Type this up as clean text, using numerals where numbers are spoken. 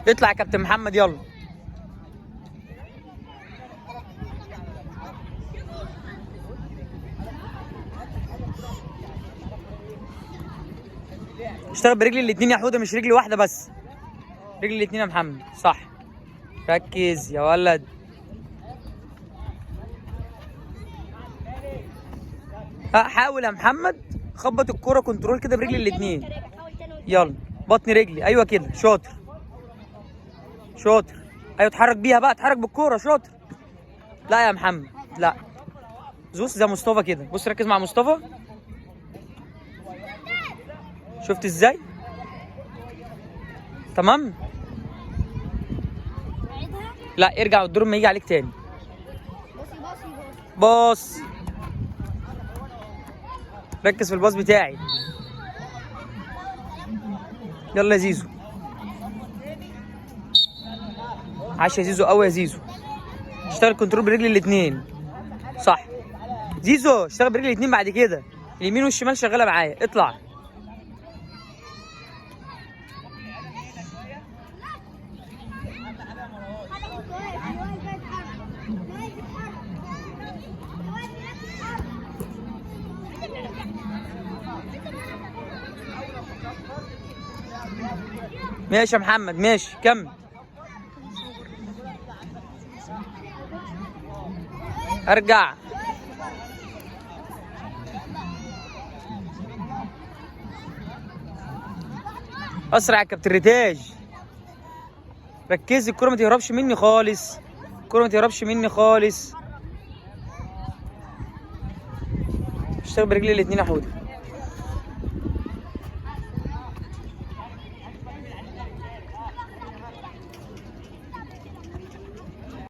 اطلع يا كابتن محمد يلا. اشتغل برجلي الاتنين يا حوده، مش رجلي واحده بس، رجلي الاتنين يا محمد. صح، ركز يا ولد. حاول يا محمد، خبط الكوره كنترول كده برجلي الاتنين. يلا بطني رجلي، ايوه كده، شاطر شاطر. ايوه اتحرك بيها بقى، اتحرك بالكوره، شاطر. لا يا محمد لا، زوس زي مصطفى كده. بص ركز مع مصطفى، شفت ازاي؟ تمام. لا ارجع الدور ما يجي عليك تاني. باص، ركز في الباص بتاعي. يلا يا زيزو، عاش يا زيزو قوي يا زيزو. اشتغل كنترول برجلي الاثنين. صح زيزو، اشتغل برجلي الاثنين بعد كده، اليمين والشمال شغاله معايا. اطلع. ماشي يا محمد، ماشي كمل. ارجع. اسرع يا كابتن ريتاج، ركزي الكرة ما تهربش مني خالص، الكرة ما تهربش مني خالص. اشتغل برجلي الاثنين يا حوده.